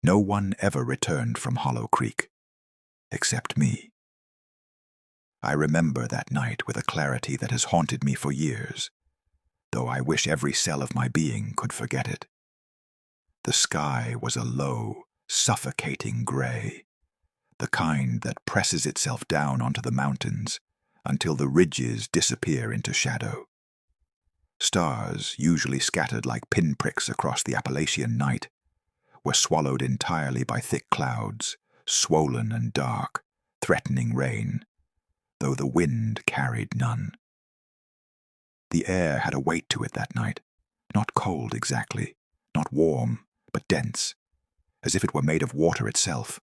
No one ever returned from Hollow Creek, except me. I remember that night with a clarity that has haunted me for years, though I wish every cell of my being could forget it. The sky was a low, suffocating gray, the kind that presses itself down onto the mountains until the ridges disappear into shadow. Stars, usually scattered like pinpricks across the Appalachian night, were swallowed entirely by thick clouds, swollen and dark, threatening rain, though the wind carried none. The air had a weight to it that night, not cold exactly, not warm, but dense, as if it were made of water itself,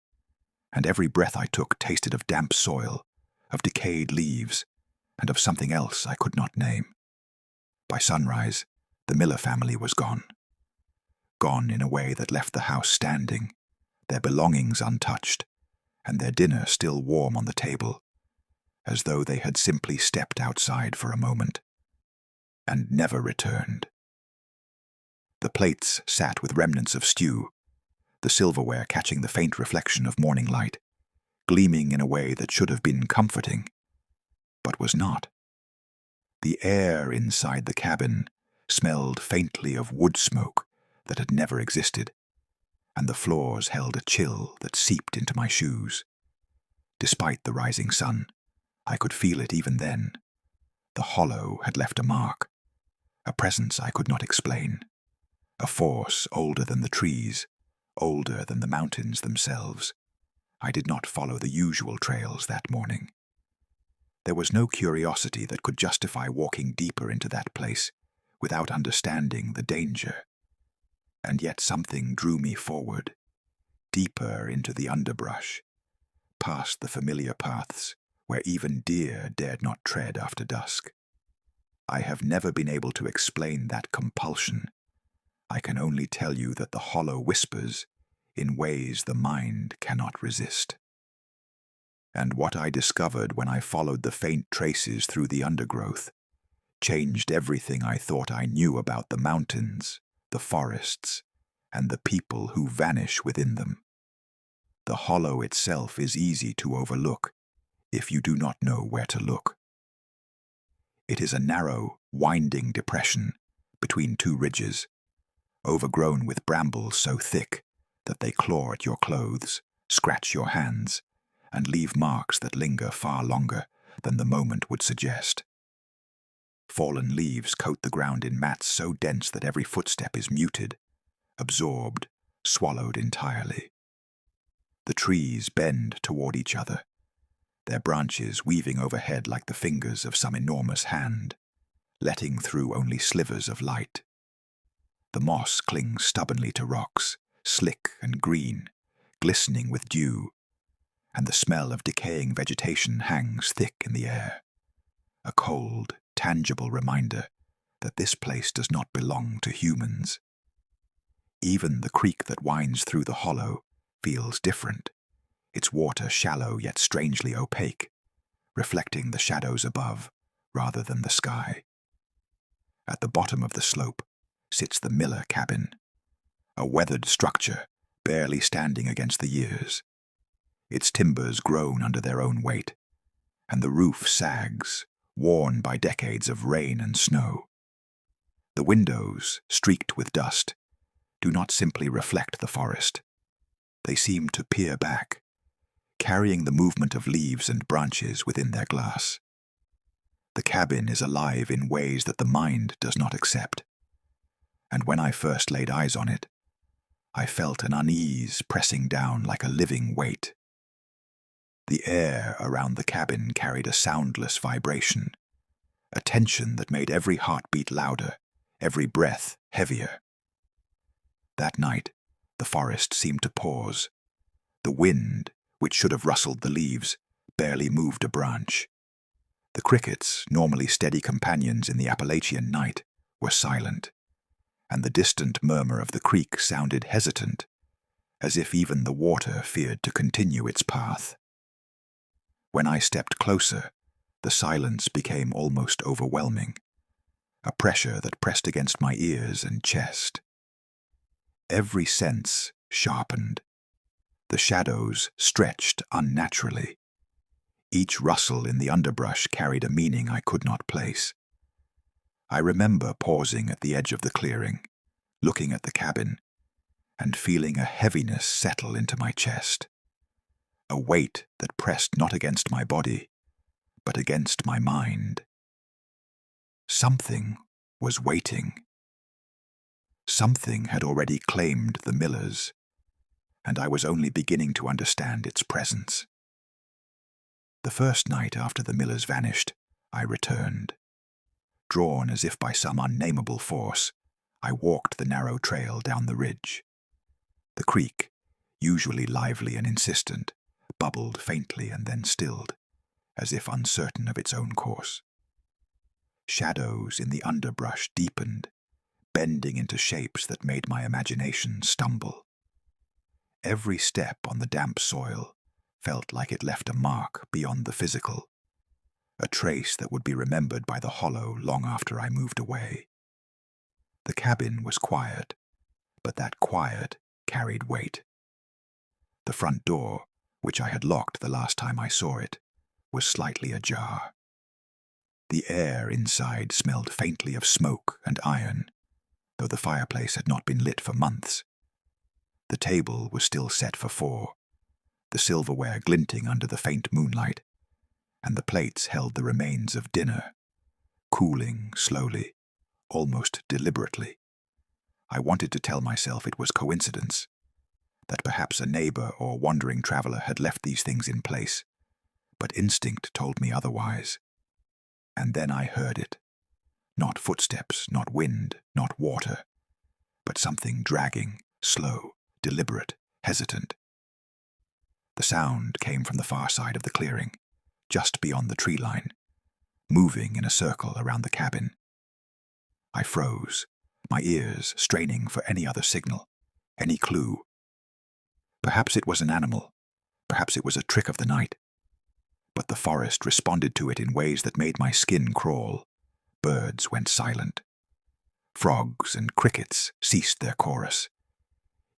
and every breath I took tasted of damp soil, of decayed leaves, and of something else I could not name. By sunrise, the Miller family was gone. Gone in a way that left the house standing, their belongings untouched, and their dinner still warm on the table, as though they had simply stepped outside for a moment, and never returned. The plates sat with remnants of stew, the silverware catching the faint reflection of morning light, gleaming in a way that should have been comforting, but was not. The air inside the cabin smelled faintly of wood smoke that had never existed, and the floors held a chill that seeped into my shoes. Despite the rising sun, I could feel it even then. The hollow had left a mark, a presence I could not explain, a force older than the trees, older than the mountains themselves. I did not follow the usual trails that morning. There was no curiosity that could justify walking deeper into that place without understanding the danger. And yet something drew me forward, deeper into the underbrush, past the familiar paths where even deer dared not tread after dusk. I have never been able to explain that compulsion. I can only tell you that the hollow whispers in ways the mind cannot resist. And what I discovered when I followed the faint traces through the undergrowth changed everything I thought I knew about the mountains, the forests, and the people who vanish within them. The hollow itself is easy to overlook if you do not know where to look. It is a narrow, winding depression between two ridges, overgrown with brambles so thick that they claw at your clothes, scratch your hands, and leave marks that linger far longer than the moment would suggest. Fallen leaves coat the ground in mats so dense that every footstep is muted, absorbed, swallowed entirely. The trees bend toward each other, their branches weaving overhead like the fingers of some enormous hand, letting through only slivers of light. The moss clings stubbornly to rocks, slick and green, glistening with dew, and the smell of decaying vegetation hangs thick in the air, a cold, tangible reminder that this place does not belong to humans. Even the creek that winds through the hollow feels different, its water shallow yet strangely opaque, reflecting the shadows above rather than the sky. At the bottom of the slope sits the Miller cabin, a weathered structure barely standing against the years. Its timbers groan under their own weight, and the roof sags, worn by decades of rain and snow. The windows, streaked with dust, do not simply reflect the forest. They seem to peer back, carrying the movement of leaves and branches within their glass. The cabin is alive in ways that the mind does not accept, and when I first laid eyes on it, I felt an unease pressing down like a living weight. The air around the cabin carried a soundless vibration, a tension that made every heartbeat louder, every breath heavier. That night, the forest seemed to pause. The wind, which should have rustled the leaves, barely moved a branch. The crickets, normally steady companions in the Appalachian night, were silent, and the distant murmur of the creek sounded hesitant, as if even the water feared to continue its path. When I stepped closer, the silence became almost overwhelming, a pressure that pressed against my ears and chest. Every sense sharpened, The shadows stretched unnaturally. Each rustle in the underbrush carried a meaning I could not place. I remember pausing at the edge of the clearing, looking at the cabin, and feeling a heaviness settle into my chest. A weight that pressed not against my body, but against my mind. Something was waiting. Something had already claimed the Millers, and I was only beginning to understand its presence. The first night after the Millers vanished, I returned. Drawn as if by some unnameable force, I walked the narrow trail down the ridge. The creek, usually lively and insistent, bubbled faintly and then stilled, as if uncertain of its own course. Shadows in the underbrush deepened, bending into shapes that made my imagination stumble. Every step on the damp soil felt like it left a mark beyond the physical, a trace that would be remembered by the hollow long after I moved away. The cabin was quiet, but that quiet carried weight. The front door, which I had locked the last time I saw it, was slightly ajar. The air inside smelled faintly of smoke and iron, though the fireplace had not been lit for months. The table was still set for 4, the silverware glinting under the faint moonlight, and the plates held the remains of dinner, cooling slowly, almost deliberately. I wanted to tell myself it was coincidence, that perhaps a neighbor or wandering traveler had left these things in place, but instinct told me otherwise. And then I heard it. Not footsteps, not wind, not water, but something dragging, slow, deliberate, hesitant. The sound came from the far side of the clearing, just beyond the tree line, moving in a circle around the cabin. I froze, my ears straining for any other signal, any clue. Perhaps it was an animal, perhaps it was a trick of the night. But the forest responded to it in ways that made my skin crawl. Birds went silent. Frogs and crickets ceased their chorus.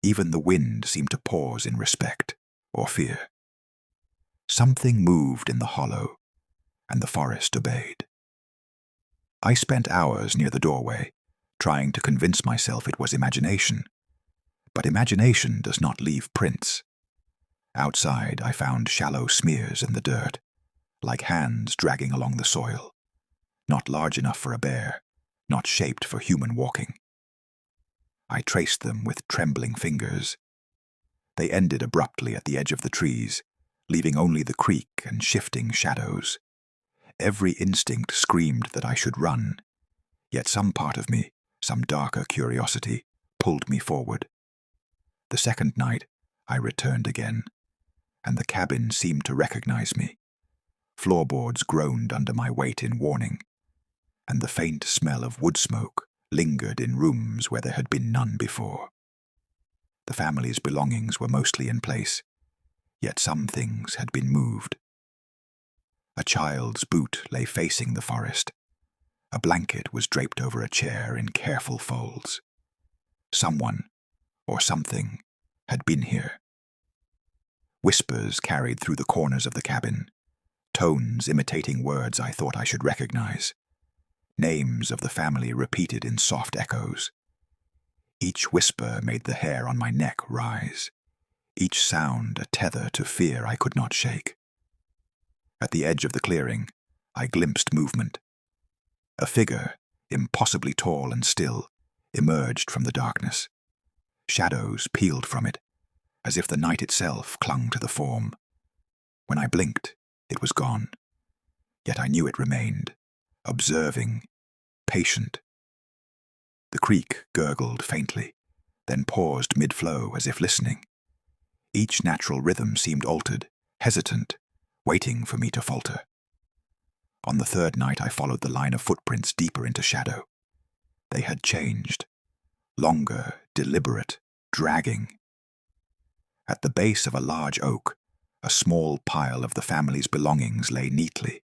Even the wind seemed to pause in respect or fear. Something moved in the hollow, and the forest obeyed. I spent hours near the doorway, trying to convince myself it was imagination. But imagination does not leave prints. Outside, I found shallow smears in the dirt, like hands dragging along the soil, not large enough for a bear, not shaped for human walking. I traced them with trembling fingers. They ended abruptly at the edge of the trees, leaving only the creek and shifting shadows. Every instinct screamed that I should run, yet some part of me, some darker curiosity, pulled me forward. The second night, I returned again, and the cabin seemed to recognize me. Floorboards groaned under my weight in warning, and the faint smell of wood smoke lingered in rooms where there had been none before. The family's belongings were mostly in place, yet some things had been moved. A child's boot lay facing the forest. A blanket was draped over a chair in careful folds. Someone, or something, had been here. Whispers carried through the corners of the cabin, tones imitating words I thought I should recognize, names of the family repeated in soft echoes. Each whisper made the hair on my neck rise, each sound a tether to fear I could not shake. At the edge of the clearing, I glimpsed movement. A figure, impossibly tall and still, emerged from the darkness. Shadows peeled from it, as if the night itself clung to the form. When I blinked, it was gone. Yet I knew it remained, observing, patient. The creek gurgled faintly, then paused mid-flow as if listening. Each natural rhythm seemed altered, hesitant, waiting for me to falter. On the third night I followed the line of footprints deeper into shadow. They had changed. Longer, deliberate, dragging. At the base of a large oak, a small pile of the family's belongings lay neatly.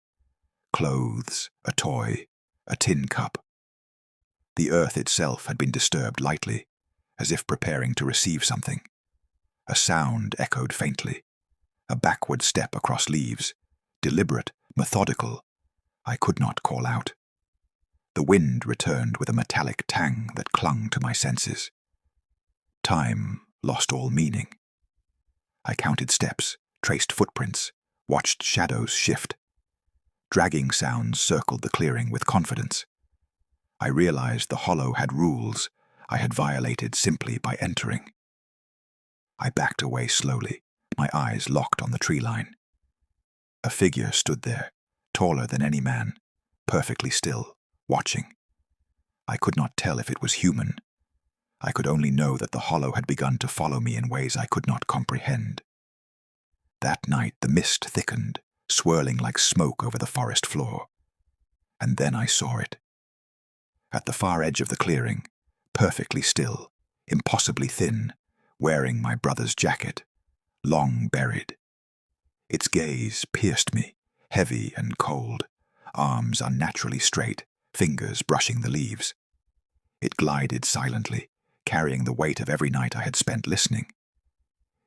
Clothes, a toy, a tin cup. The earth itself had been disturbed lightly, as if preparing to receive something. A sound echoed faintly. A backward step across leaves. Deliberate, methodical. I could not call out. The wind returned with a metallic tang that clung to my senses. Time lost all meaning. I counted steps, traced footprints, watched shadows shift. Dragging sounds circled the clearing with confidence. I realized the hollow had rules I had violated simply by entering. I backed away slowly, my eyes locked on the tree line. A figure stood there, taller than any man, perfectly still, watching. I could not tell if it was human. I could only know that the hollow had begun to follow me in ways I could not comprehend. That night the mist thickened, swirling like smoke over the forest floor. And then I saw it. At the far edge of the clearing, perfectly still, impossibly thin, wearing my brother's jacket, long buried. Its gaze pierced me, heavy and cold, arms unnaturally straight, fingers brushing the leaves. It glided silently, carrying the weight of every night I had spent listening.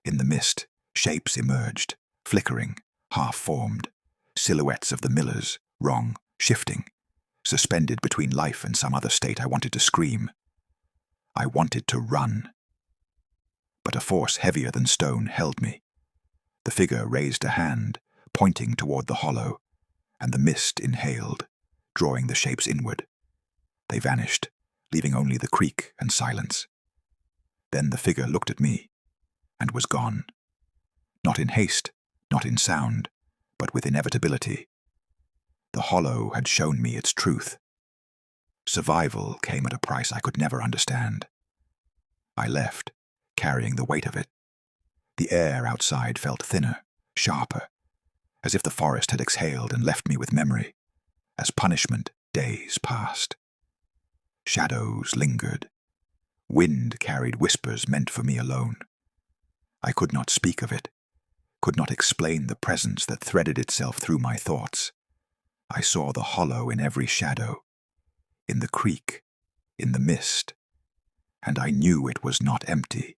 In the mist, shapes emerged, flickering, half-formed, silhouettes of the millers, wrong, shifting, suspended between life and some other state. I wanted to scream. I wanted to run. But a force heavier than stone held me. The figure raised a hand, pointing toward the hollow, and the mist inhaled, drawing the shapes inward. They vanished, leaving only the creek and silence. Then the figure looked at me, and was gone. Not in haste, not in sound, but with inevitability. The hollow had shown me its truth. Survival came at a price I could never understand. I left, carrying the weight of it. The air outside felt thinner, sharper, as if the forest had exhaled and left me with memory. As punishment, days passed. Shadows lingered. Wind carried whispers meant for me alone. I could not speak of it, could not explain the presence that threaded itself through my thoughts. I saw the hollow in every shadow, in the creek, in the mist, and I knew it was not empty.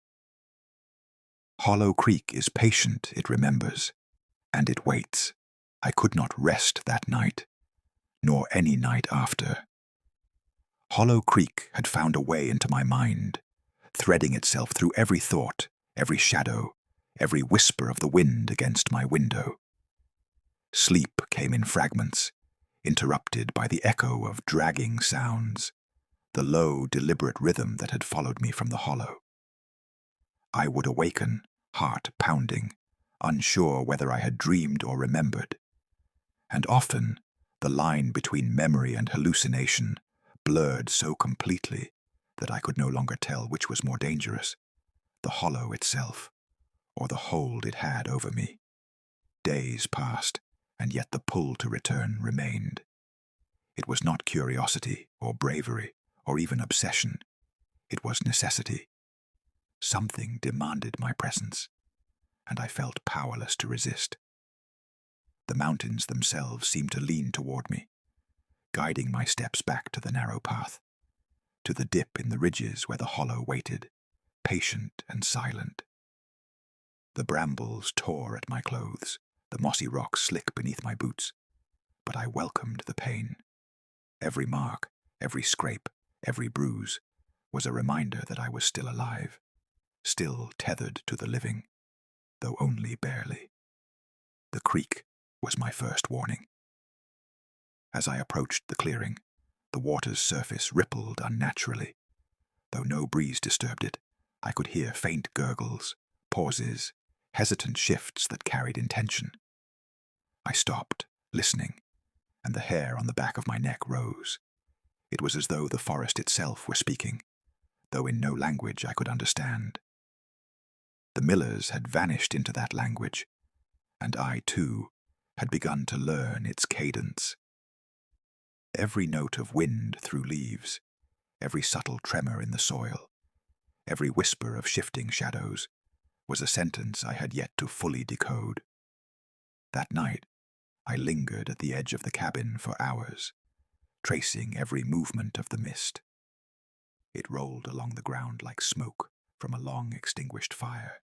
Hollow Creek is patient, it remembers, and it waits. I could not rest that night, nor any night after. Hollow Creek had found a way into my mind, threading itself through every thought, every shadow, every whisper of the wind against my window. Sleep came in fragments, interrupted by the echo of dragging sounds, the low, deliberate rhythm that had followed me from the hollow. I would awaken, heart pounding, unsure whether I had dreamed or remembered. And often, the line between memory and hallucination blurred so completely that I could no longer tell which was more dangerous, the hollow itself, or the hold it had over me. Days passed, and yet the pull to return remained. It was not curiosity or bravery or even obsession. It was necessity. Something demanded my presence, and I felt powerless to resist. The mountains themselves seemed to lean toward me, guiding my steps back to the narrow path, to the dip in the ridges where the hollow waited, patient and silent. The brambles tore at my clothes, the mossy rocks slick beneath my boots, but I welcomed the pain. Every mark, every scrape, every bruise was a reminder that I was still alive, still tethered to the living, though only barely. The creek was my first warning. As I approached the clearing, the water's surface rippled unnaturally. Though no breeze disturbed it, I could hear faint gurgles, pauses, hesitant shifts that carried intention. I stopped, listening, and the hair on the back of my neck rose. It was as though the forest itself were speaking, though in no language I could understand. The millers had vanished into that language, and I, too, had begun to learn its cadence. Every note of wind through leaves, every subtle tremor in the soil, every whisper of shifting shadows, was a sentence I had yet to fully decode. That night, I lingered at the edge of the cabin for hours, tracing every movement of the mist. It rolled along the ground like smoke from a long-extinguished fire,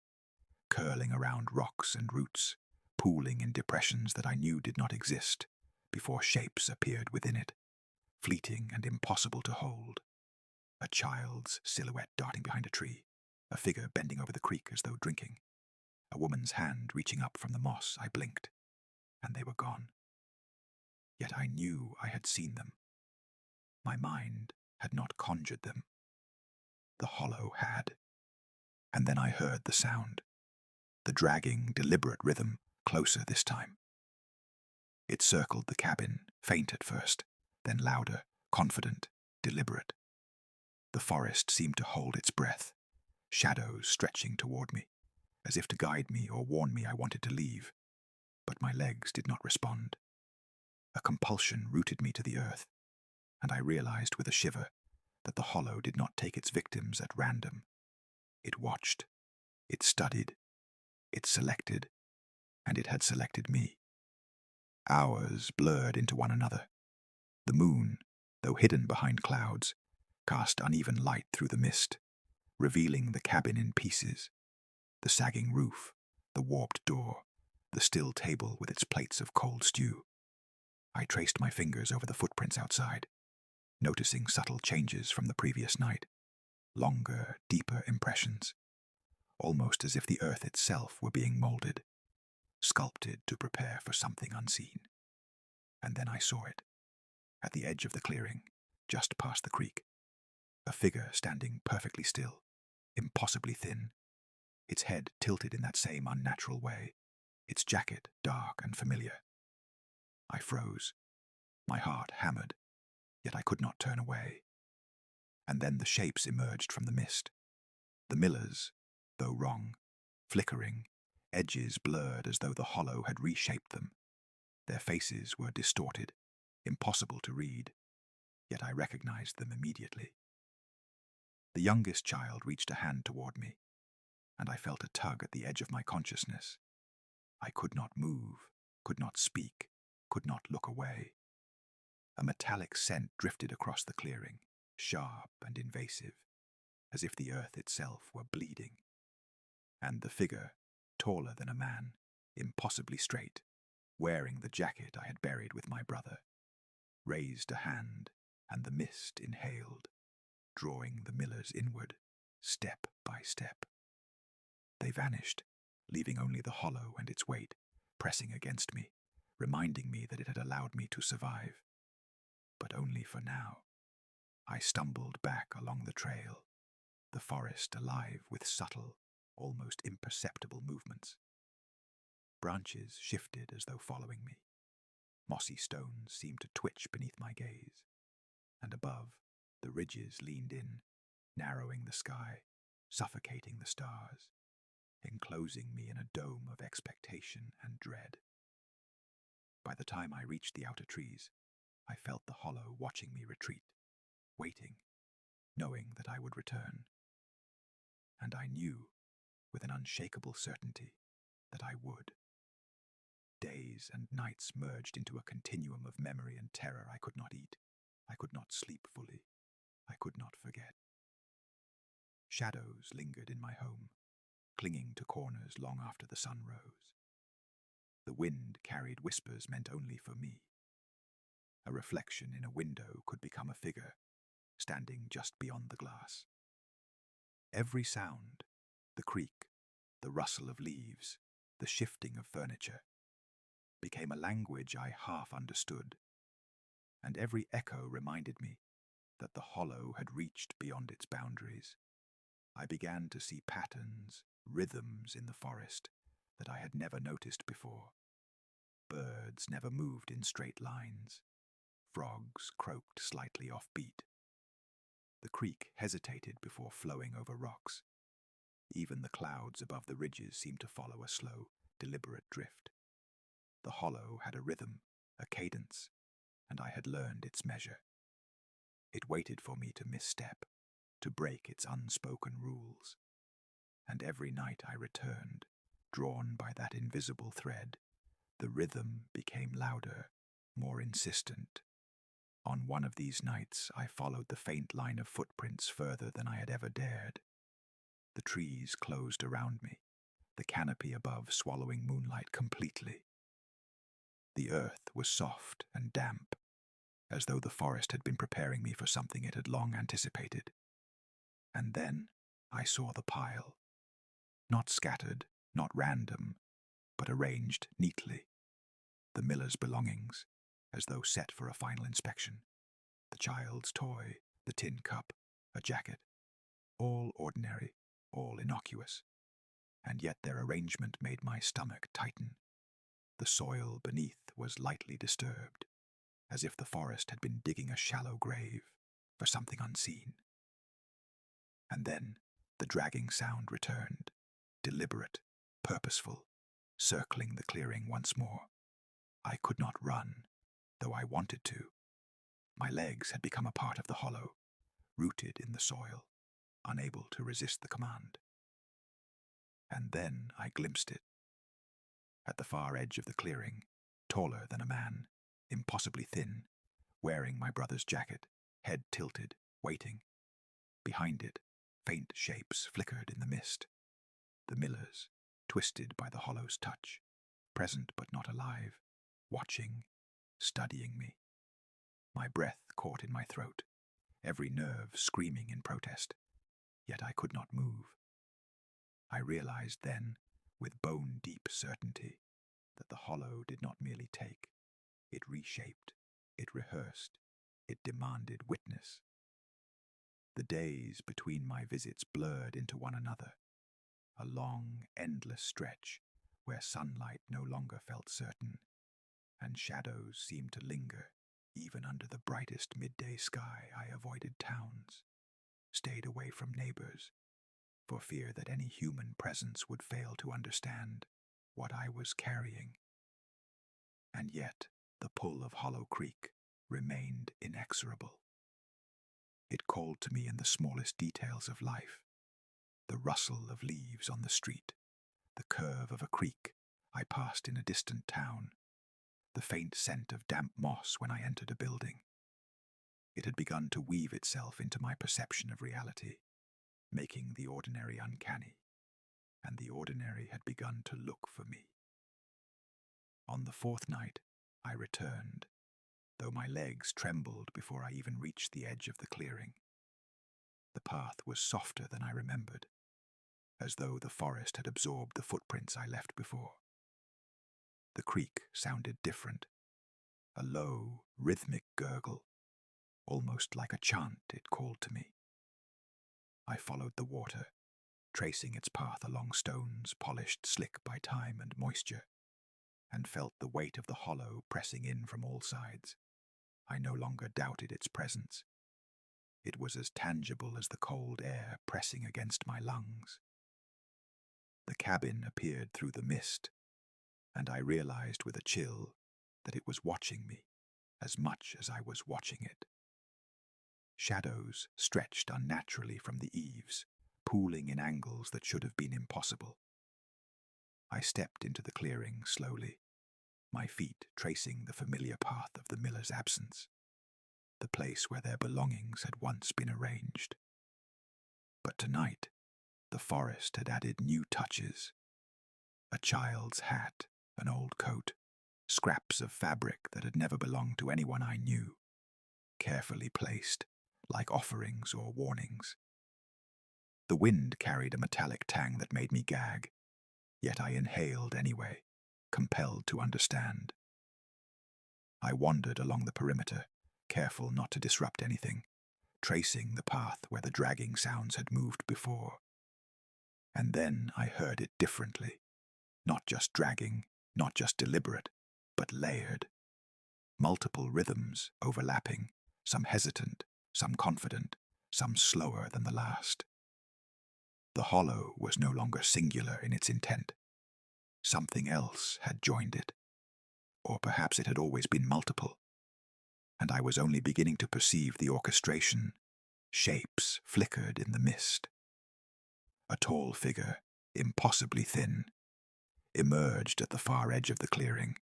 curling around rocks and roots, pooling in depressions that I knew did not exist, before shapes appeared within it, fleeting and impossible to hold. A child's silhouette darting behind a tree, a figure bending over the creek as though drinking, a woman's hand reaching up from the moss. I blinked, and they were gone. Yet I knew I had seen them. My mind had not conjured them. The hollow had. And then I heard the sound, the dragging, deliberate rhythm, closer this time. It circled the cabin, faint at first, then louder, confident, deliberate. The forest seemed to hold its breath, shadows stretching toward me, as if to guide me or warn me I wanted to leave. But my legs did not respond. A compulsion rooted me to the earth, and I realized with a shiver that the hollow did not take its victims at random. It watched, it studied, it selected, and it had selected me. Hours blurred into one another. The moon, though hidden behind clouds, cast uneven light through the mist, revealing the cabin in pieces, the sagging roof, the warped door, the still table with its plates of cold stew. I traced my fingers over the footprints outside, noticing subtle changes from the previous night, longer, deeper impressions, almost as if the earth itself were being molded, sculpted to prepare for something unseen. And then I saw it, at the edge of the clearing, just past the creek, a figure standing perfectly still, impossibly thin, its head tilted in that same unnatural way, its jacket dark and familiar. I froze, my heart hammered, yet I could not turn away. And then the shapes emerged from the mist. The millers, though wrong, flickering, edges blurred as though the hollow had reshaped them. Their faces were distorted, impossible to read, yet I recognized them immediately. The youngest child reached a hand toward me, and I felt a tug at the edge of my consciousness. I could not move, could not speak, could not look away. A metallic scent drifted across the clearing, sharp and invasive, as if the earth itself were bleeding. And the figure, taller than a man, impossibly straight, wearing the jacket I had buried with my brother, raised a hand, and the mist inhaled, drawing the millers inward, step by step. They vanished, leaving only the hollow and its weight, pressing against me, reminding me that it had allowed me to survive. But only for now. I stumbled back along the trail, the forest alive with subtle, almost imperceptible movements. Branches shifted as though following me. Mossy stones seemed to twitch beneath my gaze, and above, the ridges leaned in, narrowing the sky, suffocating the stars, enclosing me in a dome of expectation and dread. By the time I reached the outer trees, I felt the hollow watching me retreat, waiting, knowing that I would return. And I knew, with an unshakable certainty, that I would. Days and nights merged into a continuum of memory and terror I could not eat. I could not sleep fully. I could not forget. Shadows lingered in my home, clinging to corners long after the sun rose. The wind carried whispers meant only for me. A reflection in a window could become a figure, standing just beyond the glass. Every sound, the creak, the rustle of leaves, the shifting of furniture, became a language I half understood, and every echo reminded me that the hollow had reached beyond its boundaries. I began to see patterns, rhythms in the forest that I had never noticed before. Birds never moved in straight lines. Frogs croaked slightly off-beat. The creek hesitated before flowing over rocks. Even the clouds above the ridges seemed to follow a slow, deliberate drift. The hollow had a rhythm, a cadence, and I had learned its measure. It waited for me to misstep, to break its unspoken rules. And every night I returned, drawn by that invisible thread, the rhythm became louder, more insistent. On one of these nights, I followed the faint line of footprints further than I had ever dared. The trees closed around me, the canopy above swallowing moonlight completely. The earth was soft and damp, as though the forest had been preparing me for something it had long anticipated. And then I saw the pile. Not scattered, not random, but arranged neatly. The miller's belongings, as though set for a final inspection. The child's toy, the tin cup, a jacket. All ordinary, all innocuous. And yet their arrangement made my stomach tighten. The soil beneath was lightly disturbed, as if the forest had been digging a shallow grave for something unseen. And then the dragging sound returned, deliberate, purposeful, circling the clearing once more. I could not run, though I wanted to. My legs had become a part of the hollow, rooted in the soil, unable to resist the command. And then I glimpsed it. At the far edge of the clearing, taller than a man, impossibly thin, wearing my brother's jacket, head tilted, waiting. Behind it, faint shapes flickered in the mist. The millers, twisted by the hollow's touch, present but not alive, watching, studying me. My breath caught in my throat, every nerve screaming in protest. Yet I could not move. I realized then, with bone-deep certainty, that the hollow did not merely take. It reshaped, it rehearsed, it demanded witness. The days between my visits blurred into one another, a long, endless stretch where sunlight no longer felt certain, and shadows seemed to linger even under the brightest midday sky. I avoided towns, stayed away from neighbors, for fear that any human presence would fail to understand what I was carrying. And yet the pull of Hollow Creek remained inexorable. It called to me in the smallest details of life, the rustle of leaves on the street, the curve of a creek I passed in a distant town, the faint scent of damp moss when I entered a building. It had begun to weave itself into my perception of reality, making the ordinary uncanny, and the ordinary had begun to look for me. On the fourth night, I returned, though my legs trembled before I even reached the edge of the clearing. The path was softer than I remembered, as though the forest had absorbed the footprints I left before. The creek sounded different, a low, rhythmic gurgle, almost like a chant it called to me. I followed the water, tracing its path along stones polished slick by time and moisture, and felt the weight of the hollow pressing in from all sides. I no longer doubted its presence. It was as tangible as the cold air pressing against my lungs. The cabin appeared through the mist, and I realized with a chill that it was watching me as much as I was watching it. Shadows stretched unnaturally from the eaves, pooling in angles that should have been impossible. I stepped into the clearing slowly, my feet tracing the familiar path of the miller's absence, the place where their belongings had once been arranged. But tonight, the forest had added new touches. A child's hat, an old coat, scraps of fabric that had never belonged to anyone I knew, carefully placed, like offerings or warnings. The wind carried a metallic tang that made me gag, yet I inhaled anyway, compelled to understand. I wandered along the perimeter, careful not to disrupt anything, tracing the path where the dragging sounds had moved before. And then I heard it differently, not just dragging, not just deliberate, but layered. Multiple rhythms overlapping, some hesitant, some confident, some slower than the last. The hollow was no longer singular in its intent. Something else had joined it. Or perhaps it had always been multiple, and I was only beginning to perceive the orchestration. Shapes flickered in the mist. A tall figure, impossibly thin, emerged at the far edge of the clearing,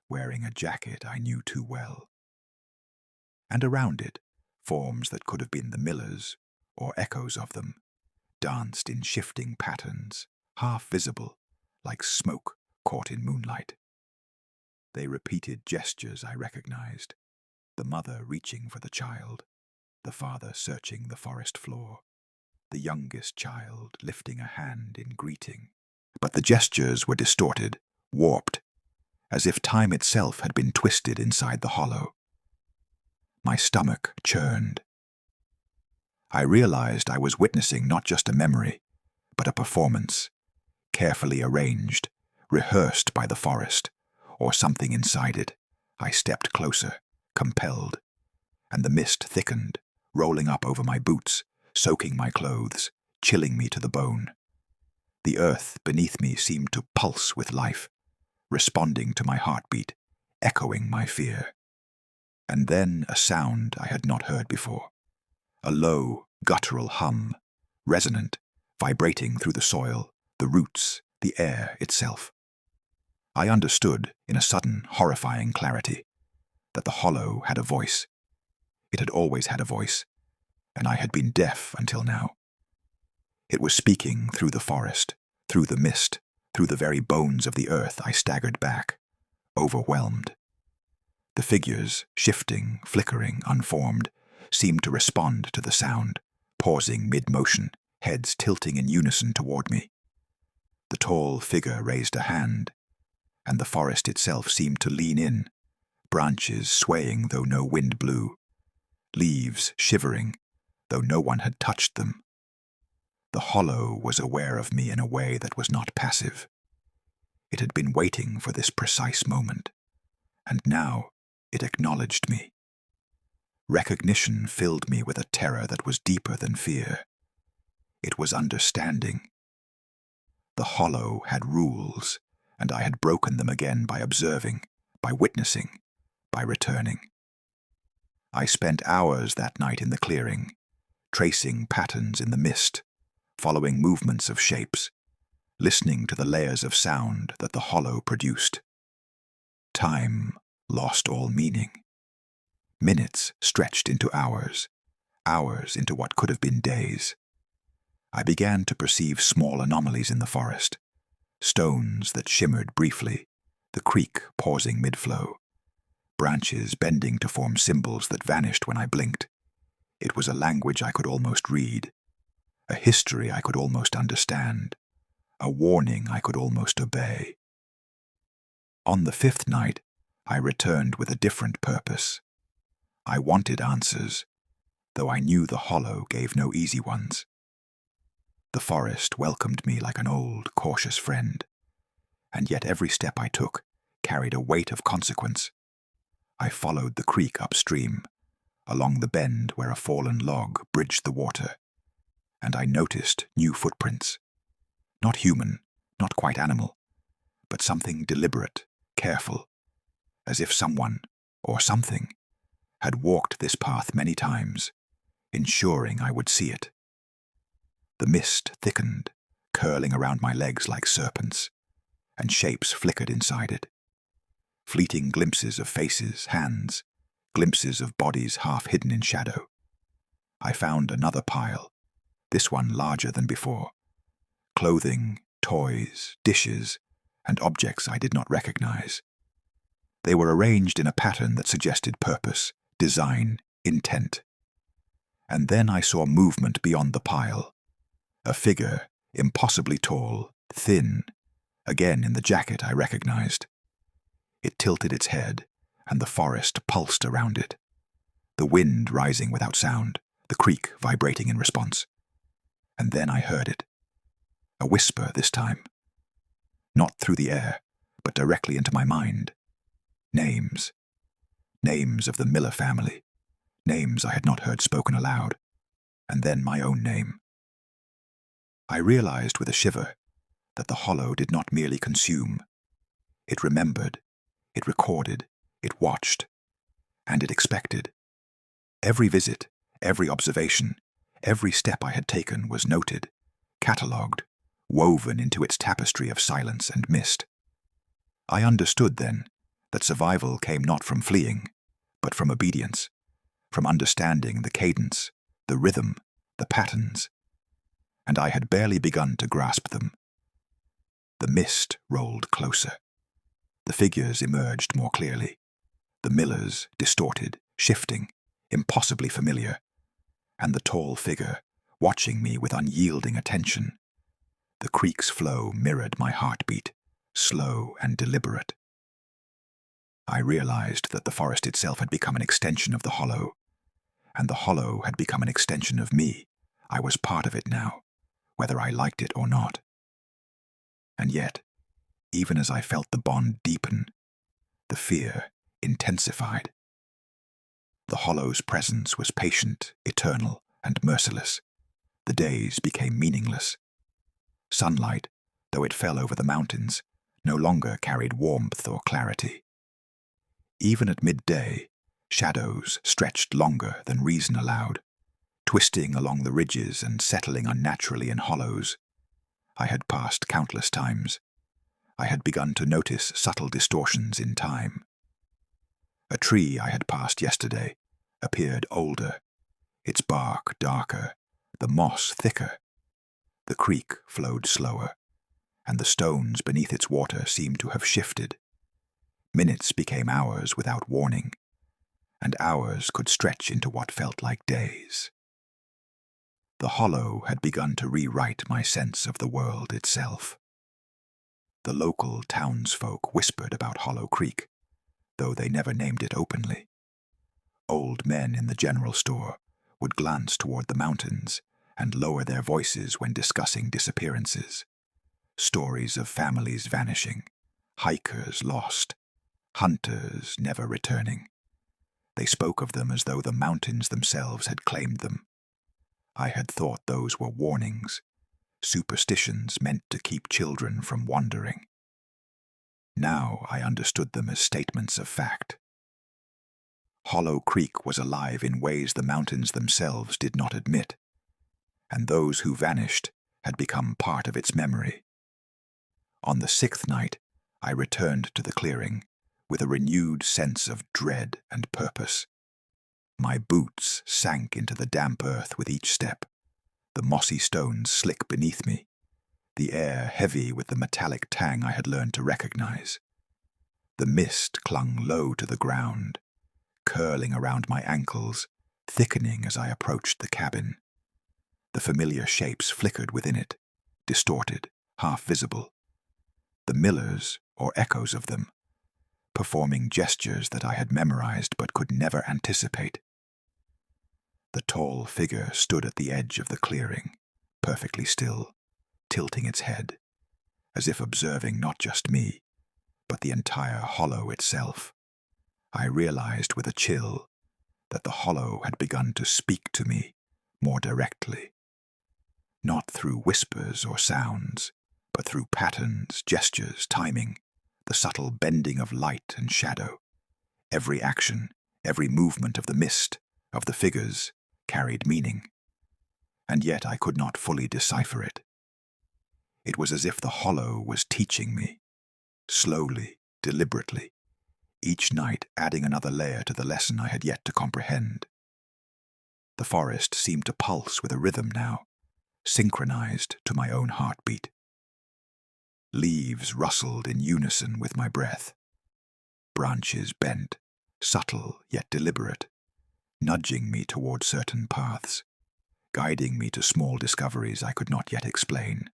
wearing a jacket I knew too well. And around it, forms that could have been the millers, or echoes of them, danced in shifting patterns, half visible, like smoke caught in moonlight. They repeated gestures I recognized, the mother reaching for the child, the father searching the forest floor, the youngest child lifting a hand in greeting. But the gestures were distorted, warped, as if time itself had been twisted inside the hollow. My stomach churned. I realized I was witnessing not just a memory, but a performance, carefully arranged, rehearsed by the forest, or something inside it. I stepped closer, compelled, and the mist thickened, rolling up over my boots, soaking my clothes, chilling me to the bone. The earth beneath me seemed to pulse with life, responding to my heartbeat, echoing my fear. And then a sound I had not heard before, a low, guttural hum, resonant, vibrating through the soil, the roots, the air itself. I understood, in a sudden, horrifying clarity, that the hollow had a voice. It had always had a voice, and I had been deaf until now. It was speaking through the forest, through the mist, through the very bones of the earth. I staggered back, overwhelmed. The figures, shifting, flickering, unformed, seemed to respond to the sound, pausing mid-motion, heads tilting in unison toward me. The tall figure raised a hand, and the forest itself seemed to lean in, branches swaying though no wind blew, leaves shivering though no one had touched them. The hollow was aware of me in a way that was not passive. It had been waiting for this precise moment, and now it acknowledged me. Recognition filled me with a terror that was deeper than fear. It was understanding. The hollow had rules, and I had broken them again by observing, by witnessing, by returning. I spent hours that night in the clearing, tracing patterns in the mist, following movements of shapes, listening to the layers of sound that the hollow produced. Time lost all meaning. Minutes stretched into hours, hours into what could have been days. I began to perceive small anomalies in the forest, stones that shimmered briefly, the creek pausing mid-flow, branches bending to form symbols that vanished when I blinked. It was a language I could almost read, a history I could almost understand, a warning I could almost obey. On the fifth night, I returned with a different purpose. I wanted answers, though I knew the hollow gave no easy ones. The forest welcomed me like an old, cautious friend, and yet every step I took carried a weight of consequence. I followed the creek upstream, along the bend where a fallen log bridged the water, and I noticed new footprints. Not human, not quite animal, but something deliberate, careful, as if someone, or something, had walked this path many times, ensuring I would see it. The mist thickened, curling around my legs like serpents, and shapes flickered inside it. Fleeting glimpses of faces, hands, glimpses of bodies half hidden in shadow. I found another pile, this one larger than before. Clothing, toys, dishes, and objects I did not recognize. They were arranged in a pattern that suggested purpose, design, intent. And then I saw movement beyond the pile. A figure, impossibly tall, thin, again in the jacket I recognized. It tilted its head, and the forest pulsed around it. The wind rising without sound, the creek vibrating in response. And then I heard it. A whisper this time. Not through the air, but directly into my mind. Names. Names of the Miller family. Names I had not heard spoken aloud. And then my own name. I realized with a shiver that the hollow did not merely consume. It remembered, it recorded, it watched, and it expected. Every visit, every observation, every step I had taken was noted, catalogued, woven into its tapestry of silence and mist. I understood then that survival came not from fleeing, but from obedience, from understanding the cadence, the rhythm, the patterns, and I had barely begun to grasp them. The mist rolled closer. The figures emerged more clearly. The millers, distorted, shifting, impossibly familiar, and the tall figure, watching me with unyielding attention. The creek's flow mirrored my heartbeat, slow and deliberate. I realized that the forest itself had become an extension of the hollow, and the hollow had become an extension of me. I was part of it now, whether I liked it or not. And yet, even as I felt the bond deepen, the fear intensified. The hollow's presence was patient, eternal, and merciless. The days became meaningless. Sunlight, though it fell over the mountains, no longer carried warmth or clarity. Even at midday, shadows stretched longer than reason allowed, twisting along the ridges and settling unnaturally in hollows. I had passed countless times. I had begun to notice subtle distortions in time. A tree I had passed yesterday appeared older, its bark darker, the moss thicker. The creek flowed slower, and the stones beneath its water seemed to have shifted. Minutes became hours without warning, and hours could stretch into what felt like days. The hollow had begun to rewrite my sense of the world itself. The local townsfolk whispered about Hollow Creek, though they never named it openly. Old men in the general store would glance toward the mountains and lower their voices when discussing disappearances. Stories of families vanishing, hikers lost, hunters never returning. They spoke of them as though the mountains themselves had claimed them. I had thought those were warnings, superstitions meant to keep children from wandering. Now I understood them as statements of fact. Hollow Creek was alive in ways the mountains themselves did not admit, and those who vanished had become part of its memory. On the 6th night, I returned to the clearing with a renewed sense of dread and purpose. My boots sank into the damp earth with each step, the mossy stones slick beneath me, the air heavy with the metallic tang I had learned to recognize. The mist clung low to the ground, curling around my ankles, thickening as I approached the cabin. The familiar shapes flickered within it, distorted, half visible. The millers, or echoes of them, performing gestures that I had memorized but could never anticipate. The tall figure stood at the edge of the clearing, perfectly still, tilting its head, as if observing not just me, but the entire hollow itself. I realized with a chill that the hollow had begun to speak to me more directly. Not through whispers or sounds, but through patterns, gestures, timing, the subtle bending of light and shadow. Every action, every movement of the mist, of the figures, carried meaning. And yet I could not fully decipher it. It was as if the hollow was teaching me, slowly, deliberately, each night adding another layer to the lesson I had yet to comprehend. The forest seemed to pulse with a rhythm now, synchronized to my own heartbeat. Leaves rustled in unison with my breath. Branches bent, subtle yet deliberate, nudging me toward certain paths, guiding me to small discoveries I could not yet explain.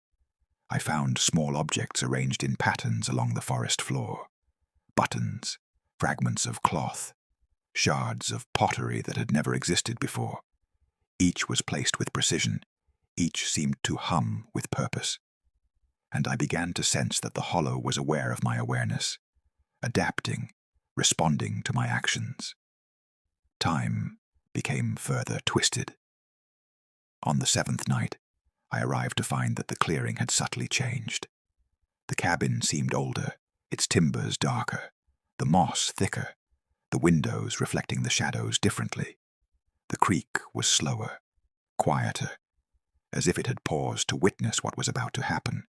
I found small objects arranged in patterns along the forest floor. Buttons, fragments of cloth, shards of pottery that had never existed before. Each was placed with precision. Each seemed to hum with purpose. And I began to sense that the hollow was aware of my awareness, adapting, responding to my actions. Time became further twisted. On the 7th night, I arrived to find that the clearing had subtly changed. The cabin seemed older, its timbers darker, the moss thicker, the windows reflecting the shadows differently. The creek was slower, quieter, as if it had paused to witness what was about to happen.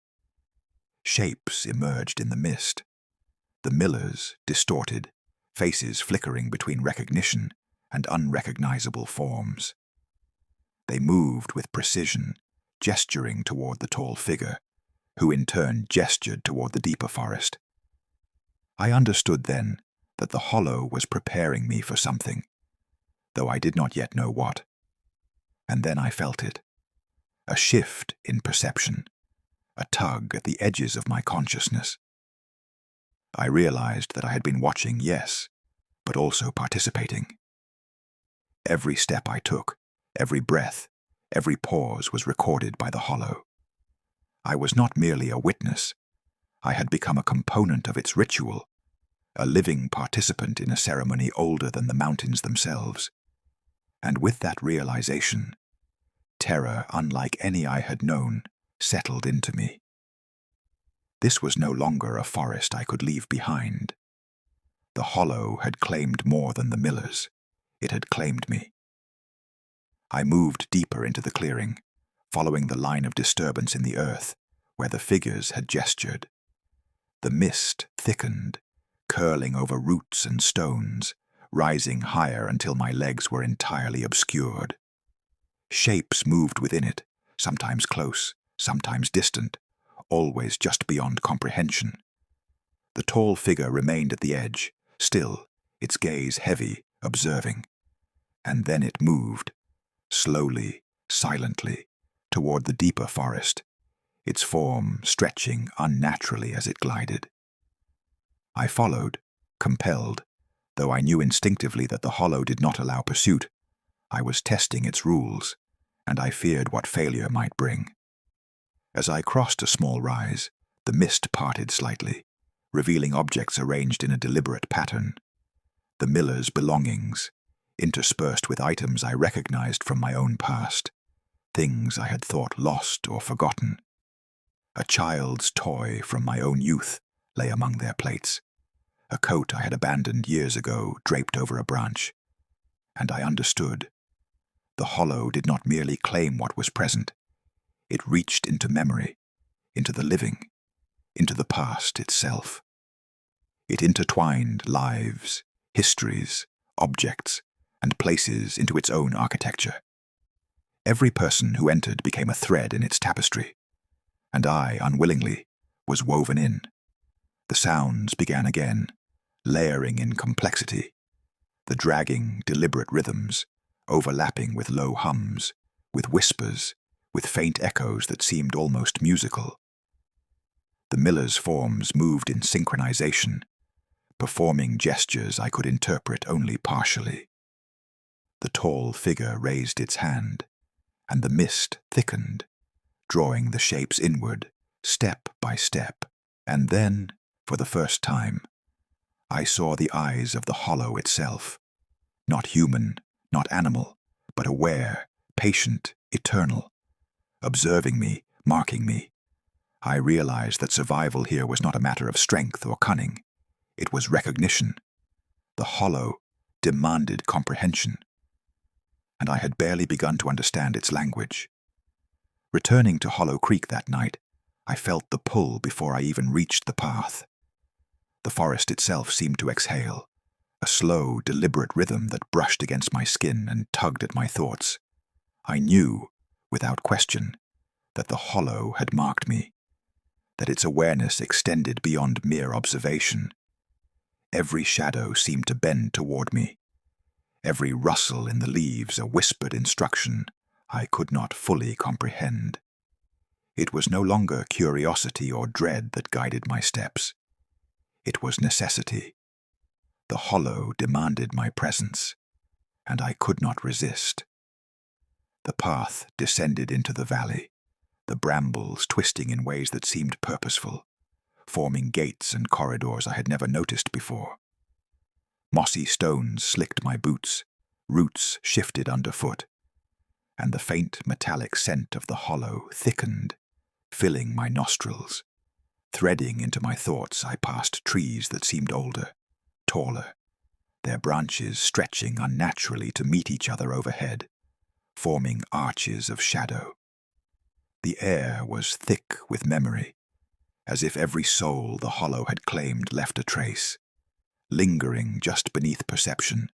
Shapes emerged in the mist. The millers, distorted, faces flickering between recognition and unrecognizable forms. They moved with precision, gesturing toward the tall figure, who in turn gestured toward the deeper forest. I understood then that the hollow was preparing me for something, though I did not yet know what. And then I felt it. A shift in perception, a tug at the edges of my consciousness. I realized that I had been watching, yes, but also participating. Every step I took, every breath, every pause was recorded by the hollow. I was not merely a witness. I had become a component of its ritual, a living participant in a ceremony older than the mountains themselves. And with that realization, terror unlike any I had known settled into me. This was no longer a forest I could leave behind. The hollow had claimed more than the millers. It had claimed me. I moved deeper into the clearing, following the line of disturbance in the earth, where the figures had gestured. The mist thickened, curling over roots and stones, rising higher until my legs were entirely obscured. Shapes moved within it, sometimes close, sometimes distant, always just beyond comprehension. The tall figure remained at the edge, still, its gaze heavy, observing. And then it moved, slowly, silently, toward the deeper forest, its form stretching unnaturally as it glided. I followed, compelled, though I knew instinctively that the hollow did not allow pursuit. I was testing its rules, and I feared what failure might bring. As I crossed a small rise, the mist parted slightly, revealing objects arranged in a deliberate pattern. The miller's belongings, interspersed with items I recognized from my own past, things I had thought lost or forgotten. A child's toy from my own youth lay among their plates, a coat I had abandoned years ago draped over a branch. And I understood. The hollow did not merely claim what was present. It reached into memory, into the living, into the past itself. It intertwined lives, histories, objects, and places into its own architecture. Every person who entered became a thread in its tapestry, and I, unwillingly, was woven in. The sounds began again, layering in complexity, the dragging, deliberate rhythms, overlapping with low hums, with whispers, with faint echoes that seemed almost musical. The miller's forms moved in synchronization, performing gestures I could interpret only partially. The tall figure raised its hand, and the mist thickened, drawing the shapes inward, step by step, and then, for the first time, I saw the eyes of the hollow itself, not human, not animal, but aware, patient, eternal, observing me, marking me. I realized that survival here was not a matter of strength or cunning. It was recognition. The hollow demanded comprehension, and I had barely begun to understand its language. Returning to Hollow Creek that night, I felt the pull before I even reached the path. The forest itself seemed to exhale, a slow, deliberate rhythm that brushed against my skin and tugged at my thoughts. I knew, without question, that the hollow had marked me, that its awareness extended beyond mere observation. Every shadow seemed to bend toward me, every rustle in the leaves a whispered instruction I could not fully comprehend. It was no longer curiosity or dread that guided my steps. It was necessity. The hollow demanded my presence, and I could not resist. The path descended into the valley, the brambles twisting in ways that seemed purposeful, forming gates and corridors I had never noticed before. Mossy stones slicked my boots, roots shifted underfoot, and the faint metallic scent of the hollow thickened, filling my nostrils. Threading into my thoughts, I passed trees that seemed older, taller, their branches stretching unnaturally to meet each other overhead, forming arches of shadow. The air was thick with memory, as if every soul the hollow had claimed left a trace, lingering just beneath perception,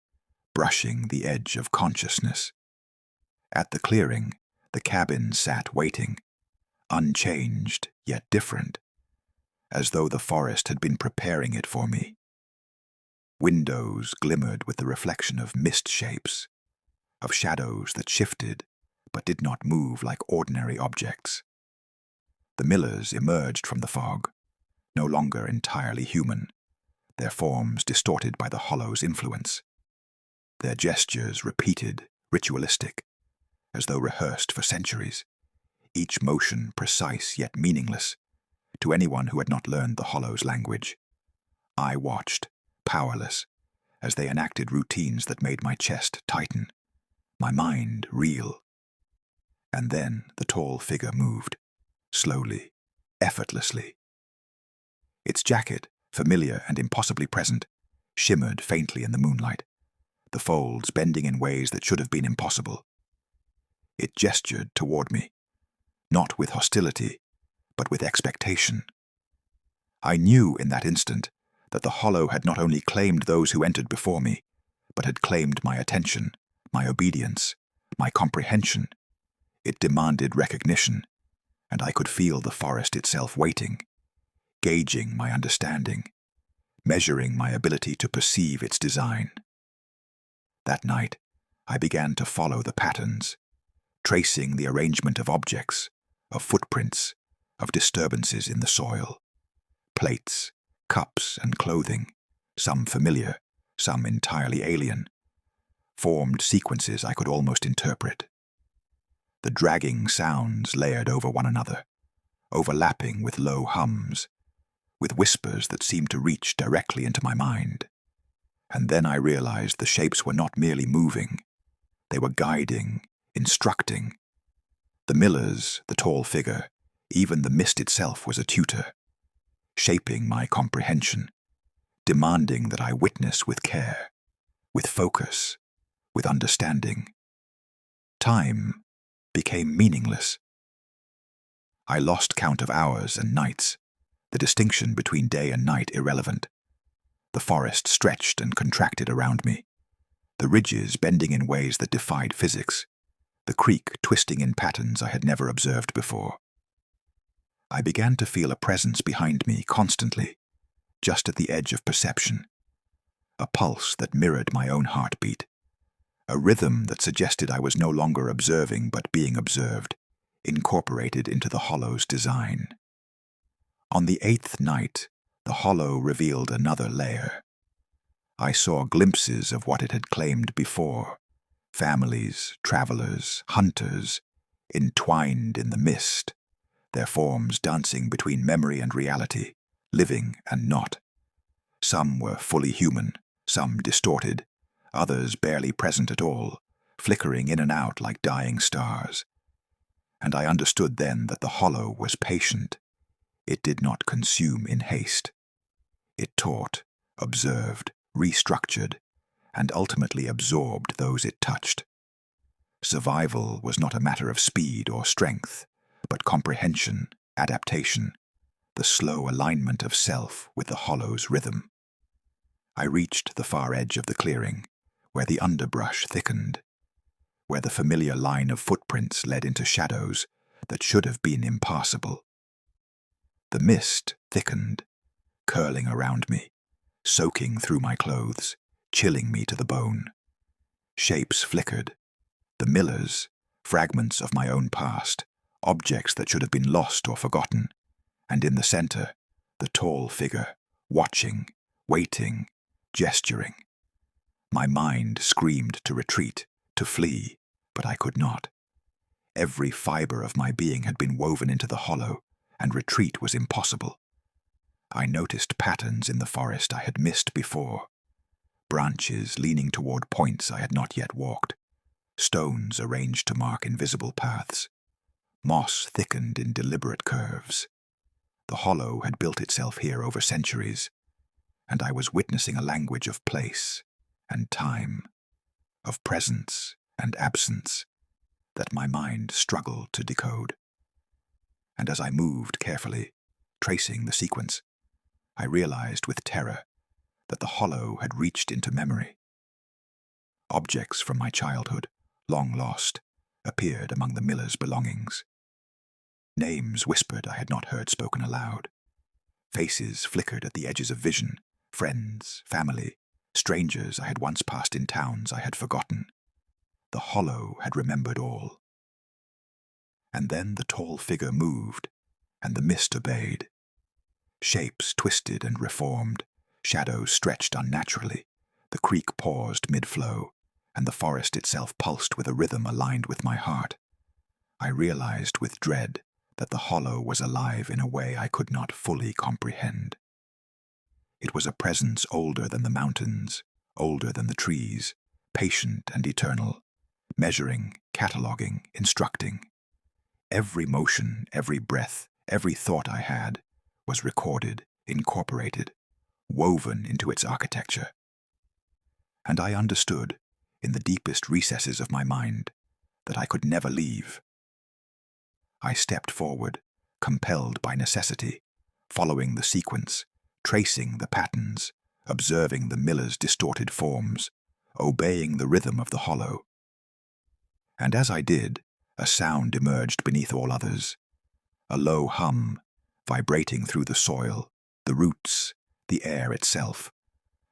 brushing the edge of consciousness. At the clearing, the cabin sat waiting, unchanged yet different, as though the forest had been preparing it for me. Windows glimmered with the reflection of mist shapes, of shadows that shifted but did not move like ordinary objects. The millers emerged from the fog, no longer entirely human, their forms distorted by the hollow's influence. Their gestures repeated, ritualistic, as though rehearsed for centuries, each motion precise yet meaningless to anyone who had not learned the hollow's language. I watched, powerless, as they enacted routines that made my chest tighten, my mind reel. And then the tall figure moved, slowly, effortlessly. Its jacket, familiar and impossibly present, shimmered faintly in the moonlight, the folds bending in ways that should have been impossible. It gestured toward me, not with hostility, but with expectation. I knew in that instant that the hollow had not only claimed those who entered before me, but had claimed my attention, my obedience, my comprehension. It demanded recognition, and I could feel the forest itself waiting, gauging my understanding, measuring my ability to perceive its design. That night, I began to follow the patterns, tracing the arrangement of objects, of footprints, of disturbances in the soil. Plates, cups, and clothing, some familiar, some entirely alien, formed sequences I could almost interpret. The dragging sounds layered over one another, overlapping with low hums, with whispers that seemed to reach directly into my mind. And then I realized the shapes were not merely moving. They were guiding, instructing. The millers, the tall figure, even the mist itself was a tutor, shaping my comprehension, demanding that I witness with care, with focus, with understanding. Time became meaningless. I lost count of hours and nights, the distinction between day and night irrelevant. The forest stretched and contracted around me, the ridges bending in ways that defied physics, the creek twisting in patterns I had never observed before. I began to feel a presence behind me constantly, just at the edge of perception, a pulse that mirrored my own heartbeat, a rhythm that suggested I was no longer observing but being observed, incorporated into the hollow's design. On the 8th night, the hollow revealed another layer. I saw glimpses of what it had claimed before: families, travelers, hunters, entwined in the mist, their forms dancing between memory and reality, living and not. Some were fully human, some distorted, others barely present at all, flickering in and out like dying stars. And I understood then that the hollow was patient. It did not consume in haste. It taught, observed, restructured, and ultimately absorbed those it touched. Survival was not a matter of speed or strength, but comprehension, adaptation, the slow alignment of self with the hollow's rhythm. I reached the far edge of the clearing, where the underbrush thickened, where the familiar line of footprints led into shadows that should have been impassable. The mist thickened, curling around me, soaking through my clothes, chilling me to the bone. Shapes flickered, the millers, fragments of my own past, objects that should have been lost or forgotten, and in the center, the tall figure, watching, waiting, gesturing. My mind screamed to retreat, to flee, but I could not. Every fiber of my being had been woven into the hollow, and retreat was impossible. I noticed patterns in the forest I had missed before, branches leaning toward points I had not yet walked, stones arranged to mark invisible paths. Moss thickened in deliberate curves. The hollow had built itself here over centuries, and I was witnessing a language of place and time, of presence and absence, that my mind struggled to decode. And as I moved carefully, tracing the sequence, I realized with terror that the hollow had reached into memory. Objects from my childhood, long lost, appeared among the miller's belongings. Names whispered I had not heard spoken aloud. Faces flickered at the edges of vision, friends, family, strangers I had once passed in towns I had forgotten. The hollow had remembered all. And then the tall figure moved, and the mist obeyed. Shapes twisted and reformed, shadows stretched unnaturally, the creek paused mid-flow, and the forest itself pulsed with a rhythm aligned with my heart. I realized with dread that the hollow was alive in a way I could not fully comprehend. It was a presence older than the mountains, older than the trees, patient and eternal, measuring, cataloging, instructing. Every motion, every breath, every thought I had was recorded, incorporated, woven into its architecture. And I understood, in the deepest recesses of my mind, that I could never leave. I stepped forward, compelled by necessity, following the sequence, tracing the patterns, observing the miller's distorted forms, obeying the rhythm of the hollow. And as I did, a sound emerged beneath all others, a low hum, vibrating through the soil, the roots, the air itself,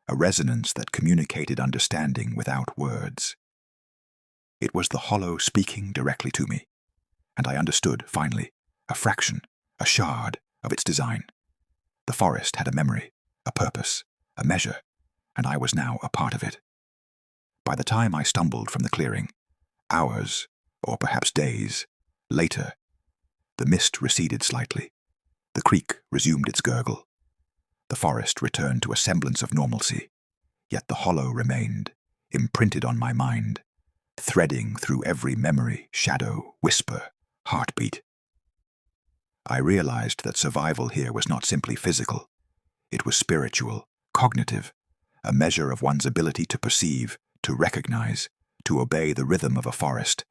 a resonance that communicated understanding without words. It was the hollow speaking directly to me, and I understood, finally, a fraction, a shard of its design. The forest had a memory, a purpose, a measure, and I was now a part of it. By the time I stumbled from the clearing, hours, or perhaps days, later, the mist receded slightly. The creek resumed its gurgle. The forest returned to a semblance of normalcy, yet the hollow remained, imprinted on my mind, threading through every memory, shadow, whisper, heartbeat. I realized that survival here was not simply physical. It was spiritual, cognitive, a measure of one's ability to perceive, to recognize, to obey the rhythm of a forest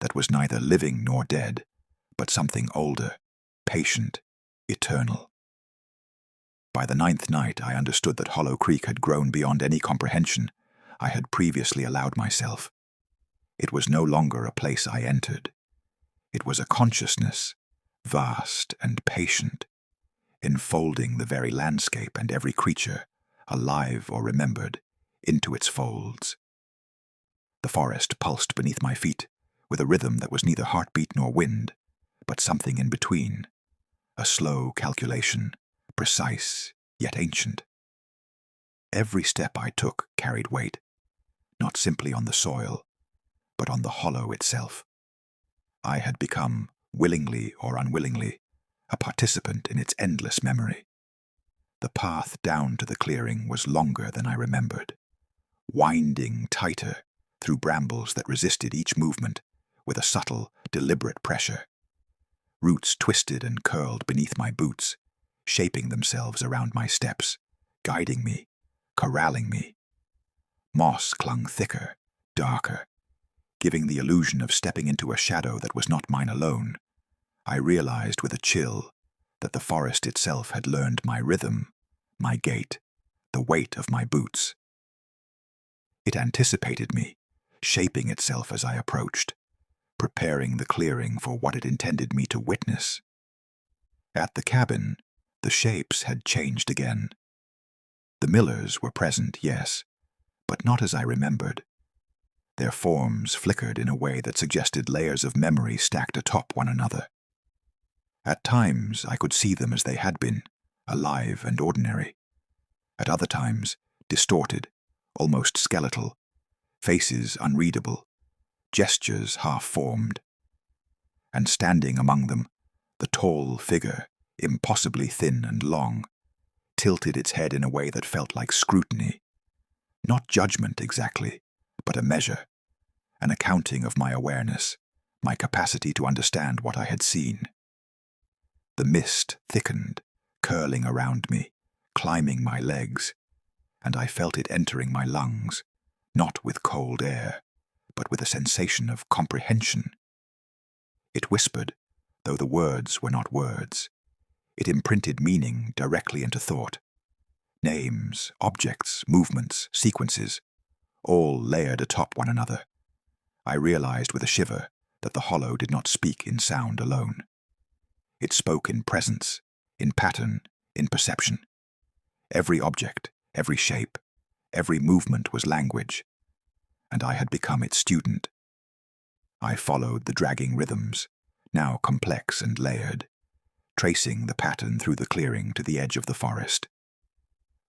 that was neither living nor dead, but something older, patient, eternal. By the 9th night, I understood that Hollow Creek had grown beyond any comprehension I had previously allowed myself. It was no longer a place I entered. It was a consciousness, vast and patient, enfolding the very landscape and every creature, alive or remembered, into its folds. The forest pulsed beneath my feet, with a rhythm that was neither heartbeat nor wind, but something in between, a slow calculation, precise yet ancient. Every step I took carried weight, not simply on the soil, but on the hollow itself. I had become, willingly or unwillingly, a participant in its endless memory. The path down to the clearing was longer than I remembered, winding tighter through brambles that resisted each movement with a subtle, deliberate pressure. Roots twisted and curled beneath my boots, shaping themselves around my steps, guiding me, corralling me. Moss clung thicker, darker, giving the illusion of stepping into a shadow that was not mine alone. I realized with a chill that the forest itself had learned my rhythm, my gait, the weight of my boots. It anticipated me, shaping itself as I approached, preparing the clearing for what it intended me to witness. At the cabin, the shapes had changed again. The millers were present, yes, but not as I remembered. Their forms flickered in a way that suggested layers of memory stacked atop one another. At times, I could see them as they had been, alive and ordinary. At other times, distorted, almost skeletal, faces unreadable, gestures half-formed. And standing among them, the tall figure, impossibly thin and long, tilted its head in a way that felt like scrutiny. Not judgment exactly, but a measure, an accounting of my awareness, my capacity to understand what I had seen. The mist thickened, curling around me, climbing my legs, and I felt it entering my lungs, not with cold air, but with a sensation of comprehension. It whispered, though the words were not words. It imprinted meaning directly into thought. Names, objects, movements, sequences, all layered atop one another. I realized with a shiver that the hollow did not speak in sound alone. It spoke in presence, in pattern, in perception. Every object, every shape, every movement was language, and I had become its student. I followed the dragging rhythms, now complex and layered, tracing the pattern through the clearing to the edge of the forest.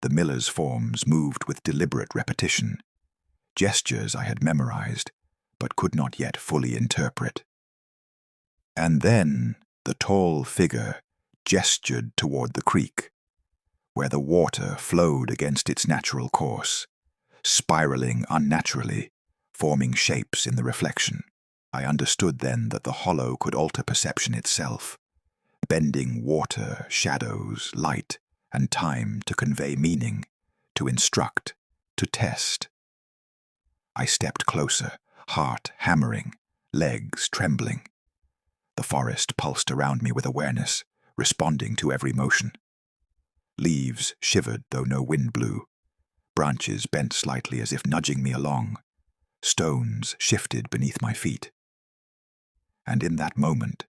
The miller's forms moved with deliberate repetition, gestures I had memorized, but could not yet fully interpret. And then the tall figure gestured toward the creek, where the water flowed against its natural course, spiraling unnaturally, forming shapes in the reflection. I understood then that the hollow could alter perception itself, bending water, shadows, light, and time to convey meaning, to instruct, to test. I stepped closer, heart hammering, legs trembling. The forest pulsed around me with awareness, responding to every motion. Leaves shivered though no wind blew. Branches bent slightly as if nudging me along. Stones shifted beneath my feet. And in that moment,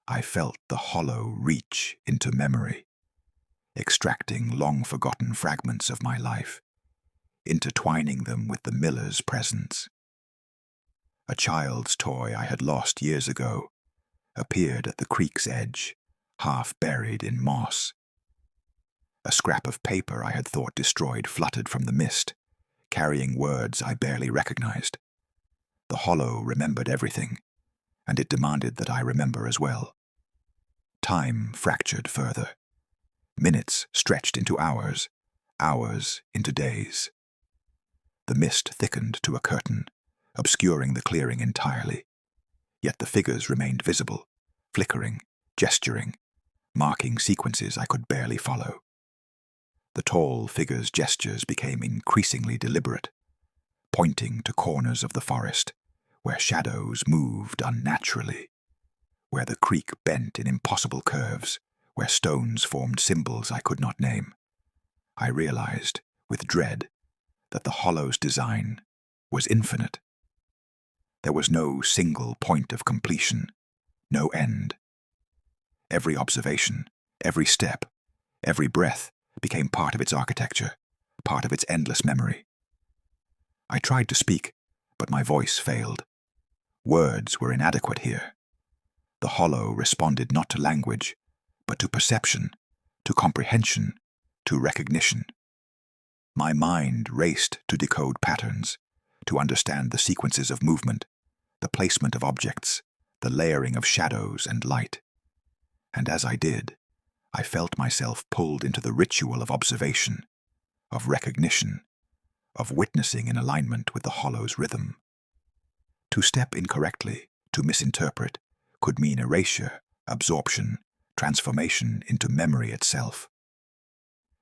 I felt the hollow reach into memory, extracting long-forgotten fragments of my life, intertwining them with the miller's presence. A child's toy I had lost years ago appeared at the creek's edge, half buried in moss. A scrap of paper I had thought destroyed fluttered from the mist, carrying words I barely recognized. The hollow remembered everything, and it demanded that I remember as well. Time fractured further. Minutes stretched into hours, hours into days. The mist thickened to a curtain, obscuring the clearing entirely. Yet the figures remained visible, flickering, gesturing, marking sequences I could barely follow. The tall figure's gestures became increasingly deliberate, pointing to corners of the forest where shadows moved unnaturally, where the creek bent in impossible curves, where stones formed symbols I could not name. I realized, with dread, that the hollow's design was infinite. There was no single point of completion, no end. Every observation, every step, every breath became part of its architecture, part of its endless memory. I tried to speak, but my voice failed. Words were inadequate here. The hollow responded not to language, but to perception, to comprehension, to recognition. My mind raced to decode patterns, to understand the sequences of movement, the placement of objects, the layering of shadows and light. And as I did, I felt myself pulled into the ritual of observation, of recognition, of witnessing in alignment with the hollow's rhythm. To step incorrectly, to misinterpret, could mean erasure, absorption, transformation into memory itself.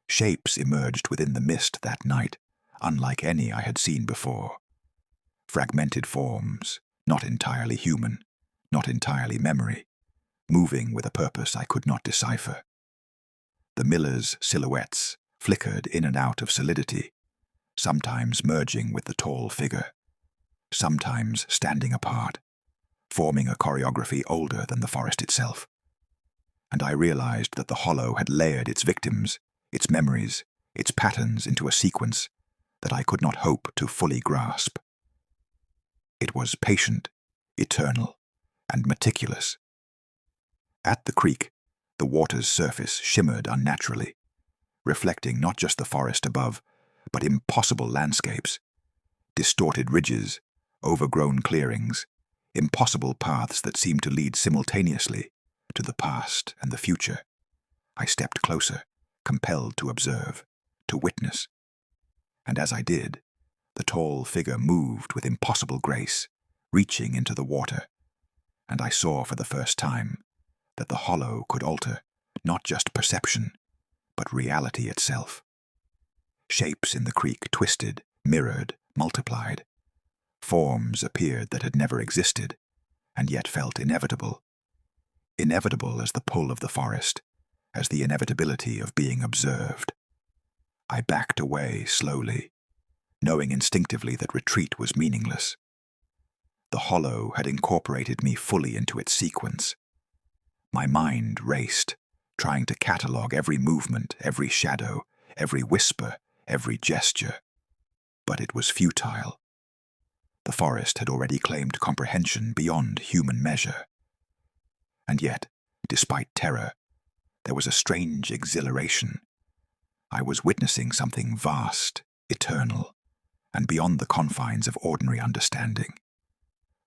Shapes emerged within the mist that night, unlike any I had seen before. Fragmented forms, not entirely human, not entirely memory, moving with a purpose I could not decipher. The miller's silhouettes flickered in and out of solidity, sometimes merging with the tall figure, sometimes standing apart, forming a choreography older than the forest itself. And I realized that the hollow had layered its victims, its memories, its patterns into a sequence that I could not hope to fully grasp. It was patient, eternal, and meticulous. At the creek, the water's surface shimmered unnaturally, reflecting not just the forest above, but impossible landscapes, distorted ridges, overgrown clearings, impossible paths that seemed to lead simultaneously to the past and the future. I stepped closer, compelled to observe, to witness. And as I did, the tall figure moved with impossible grace, reaching into the water, and I saw for the first time that the hollow could alter not just perception, but reality itself. Shapes in the creek twisted, mirrored, multiplied. Forms appeared that had never existed, and yet felt inevitable. Inevitable as the pull of the forest, as the inevitability of being observed. I backed away slowly, knowing instinctively that retreat was meaningless. The hollow had incorporated me fully into its sequence. My mind raced, trying to catalogue every movement, every shadow, every whisper, every gesture. But it was futile. The forest had already claimed comprehension beyond human measure. And yet, despite terror, there was a strange exhilaration. I was witnessing something vast, eternal, and beyond the confines of ordinary understanding.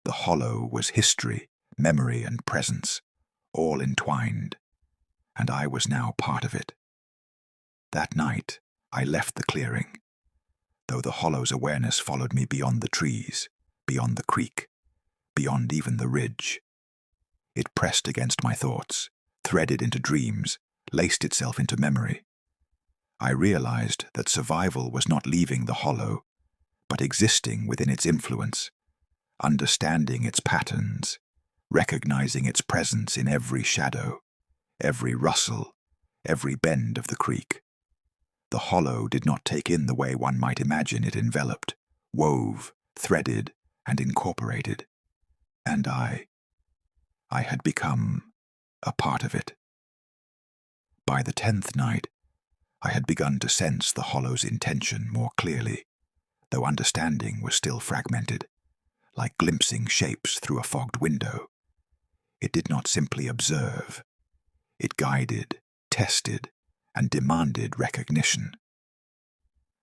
The hollow was history, memory, and presence, all entwined, and I was now part of it. That night, I left the clearing, though the hollow's awareness followed me beyond the trees, beyond the creek, beyond even the ridge. It pressed against my thoughts, threaded into dreams, laced itself into memory. I realized that survival was not leaving the hollow, but existing within its influence, understanding its patterns, recognizing its presence in every shadow, every rustle, every bend of the creek. The hollow did not take in the way one might imagine it enveloped, wove, threaded, and incorporated. And I had become a part of it. By the 10th night, I had begun to sense the hollow's intention more clearly, though understanding was still fragmented, like glimpsing shapes through a fogged window. It did not simply observe. It guided, tested, and demanded recognition.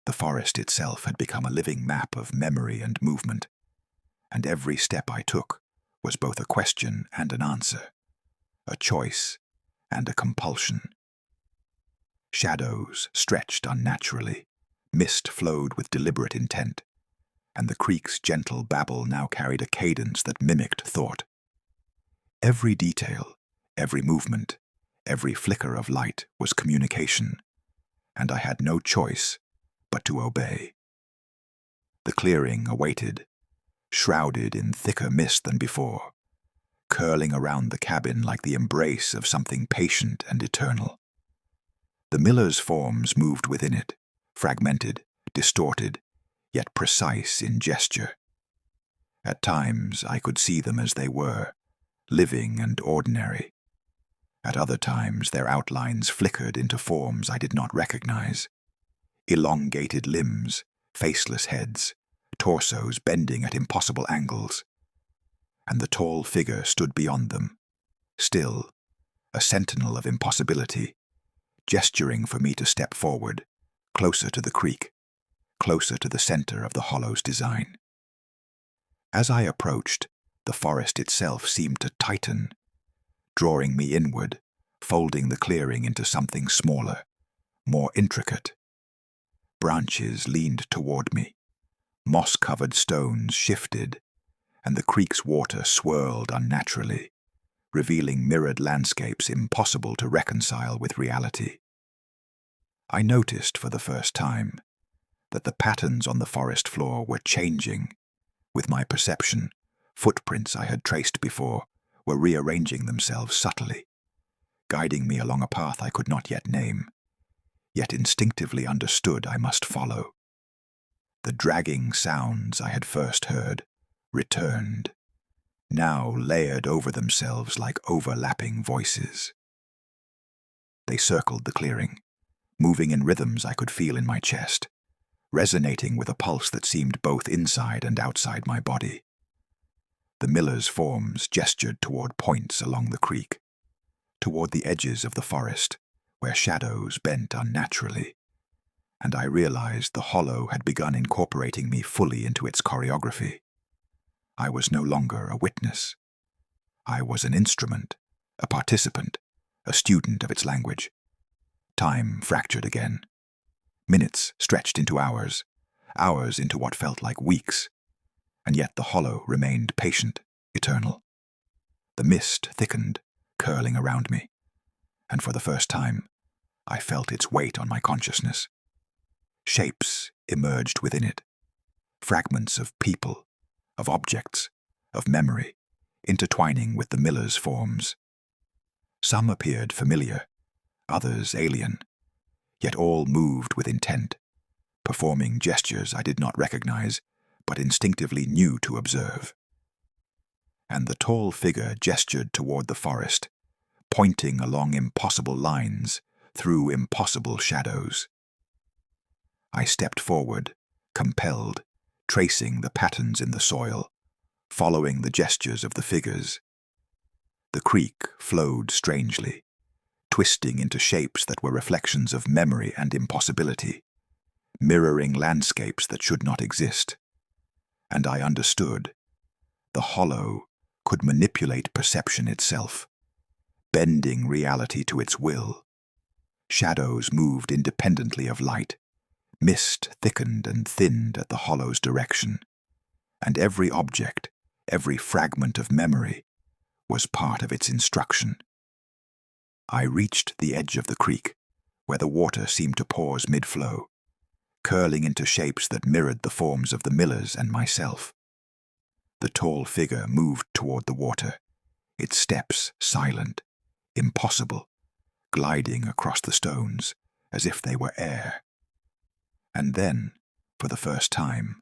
The forest itself had become a living map of memory and movement, and every step I took was both a question and an answer, a choice and a compulsion. Shadows stretched unnaturally, mist flowed with deliberate intent, and the creek's gentle babble now carried a cadence that mimicked thought. Every detail, every movement, every flicker of light was communication, and I had no choice but to obey. The clearing awaited, shrouded in thicker mist than before, curling around the cabin like the embrace of something patient and eternal. The miller's forms moved within it, fragmented, distorted, yet precise in gesture. At times I could see them as they were, living and ordinary. At other times their outlines flickered into forms I did not recognize. Elongated limbs, faceless heads, torsos bending at impossible angles. And the tall figure stood beyond them, still, a sentinel of impossibility, gesturing for me to step forward, closer to the creek, closer to the center of the hollow's design. As I approached, the forest itself seemed to tighten, drawing me inward, folding the clearing into something smaller, more intricate. Branches leaned toward me, moss-covered stones shifted, and the creek's water swirled unnaturally, revealing mirrored landscapes impossible to reconcile with reality. I noticed for the first time that the patterns on the forest floor were changing. With my perception, footprints I had traced before were rearranging themselves subtly, guiding me along a path I could not yet name, yet instinctively understood I must follow. The dragging sounds I had first heard returned, now layered over themselves like overlapping voices. They circled the clearing, moving in rhythms I could feel in my chest, resonating with a pulse that seemed both inside and outside my body. The miller's forms gestured toward points along the creek, toward the edges of the forest, where shadows bent unnaturally, and I realized the hollow had begun incorporating me fully into its choreography. I was no longer a witness. I was an instrument, a participant, a student of its language. Time fractured again. Minutes stretched into hours, hours into what felt like weeks, and yet the hollow remained patient, eternal. The mist thickened, curling around me, and for the first time, I felt its weight on my consciousness. Shapes emerged within it, fragments of people, of objects, of memory, intertwining with the miller's forms. Some appeared familiar, others alien, yet all moved with intent, performing gestures I did not recognize, but instinctively knew to observe. And the tall figure gestured toward the forest, pointing along impossible lines, through impossible shadows. I stepped forward, compelled, tracing the patterns in the soil, following the gestures of the figures. The creek flowed strangely, twisting into shapes that were reflections of memory and impossibility, mirroring landscapes that should not exist. And I understood. The hollow could manipulate perception itself, bending reality to its will. Shadows moved independently of light. Mist thickened and thinned at the hollow's direction, and every object, every fragment of memory, was part of its instruction. I reached the edge of the creek, where the water seemed to pause mid-flow, curling into shapes that mirrored the forms of the millers and myself. The tall figure moved toward the water, its steps silent, impossible, gliding across the stones as if they were air. And then, for the first time,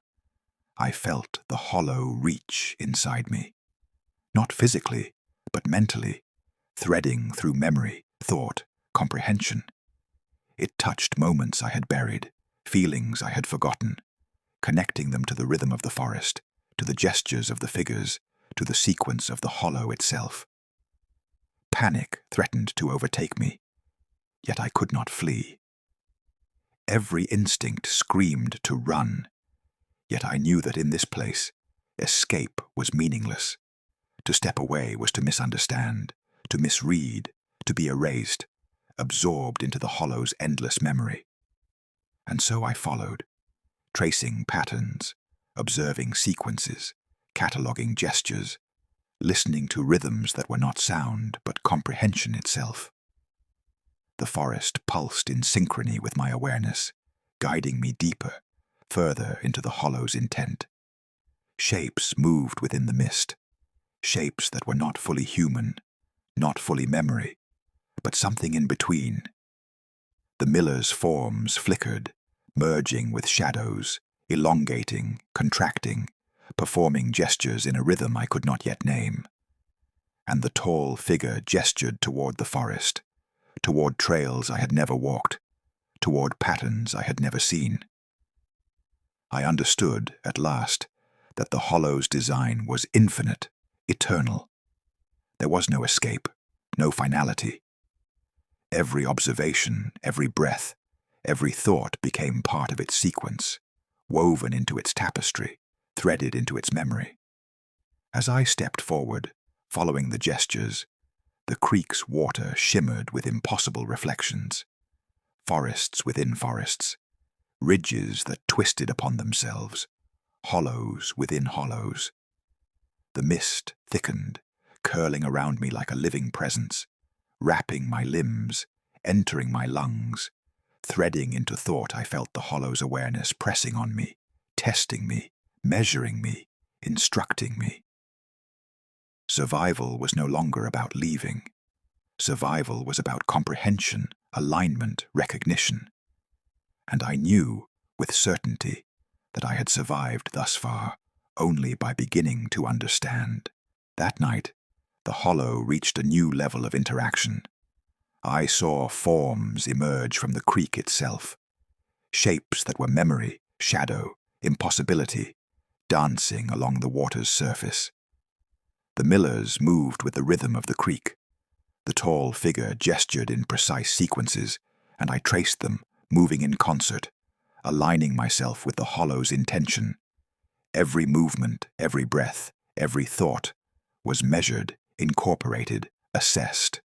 I felt the hollow reach inside me. Not physically, but mentally, threading through memory, thought, comprehension. It touched moments I had buried, feelings I had forgotten, connecting them to the rhythm of the forest, to the gestures of the figures, to the sequence of the hollow itself. Panic threatened to overtake me, yet I could not flee. Every instinct screamed to run, yet I knew that in this place, escape was meaningless. To step away was to misunderstand, to misread, to be erased, absorbed into the hollow's endless memory. And so I followed, tracing patterns, observing sequences, cataloguing gestures, listening to rhythms that were not sound but comprehension itself. The forest pulsed in synchrony with my awareness, guiding me deeper, further into the hollow's intent. Shapes moved within the mist, shapes that were not fully human, not fully memory, but something in between. The miller's forms flickered, merging with shadows, elongating, contracting, performing gestures in a rhythm I could not yet name. And the tall figure gestured toward the forest, toward trails I had never walked, toward patterns I had never seen. I understood, at last, that the hollow's design was infinite, eternal. There was no escape, no finality. Every observation, every breath, every thought became part of its sequence, woven into its tapestry, threaded into its memory. As I stepped forward, following the gestures, the creek's water shimmered with impossible reflections. Forests within forests, ridges that twisted upon themselves, hollows within hollows. The mist thickened, curling around me like a living presence, wrapping my limbs, entering my lungs. Threading into thought, I felt the hollow's awareness pressing on me, testing me, measuring me, instructing me. Survival was no longer about leaving. Survival was about comprehension, alignment, recognition. And I knew, with certainty, that I had survived thus far only by beginning to understand. That night, the hollow reached a new level of interaction. I saw forms emerge from the creek itself, shapes that were memory, shadow, impossibility, dancing along the water's surface. The millers moved with the rhythm of the creek. The tall figure gestured in precise sequences, and I traced them, moving in concert, aligning myself with the hollow's intention. Every movement, every breath, every thought was measured, incorporated, assessed.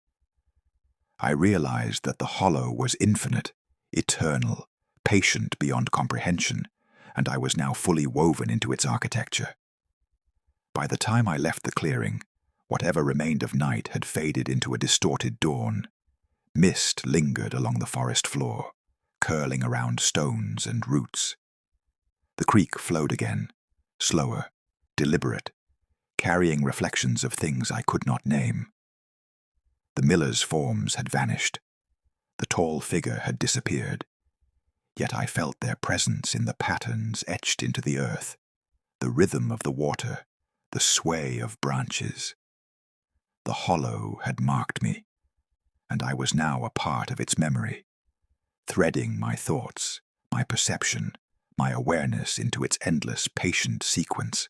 I realized that the hollow was infinite, eternal, patient beyond comprehension, and I was now fully woven into its architecture. By the time I left the clearing, whatever remained of night had faded into a distorted dawn. Mist lingered along the forest floor, curling around stones and roots. The creek flowed again, slower, deliberate, carrying reflections of things I could not name. The miller's forms had vanished. The tall figure had disappeared. Yet I felt their presence in the patterns etched into the earth, the rhythm of the water, the sway of branches. The hollow had marked me, and I was now a part of its memory, threading my thoughts, my perception, my awareness into its endless, patient sequence.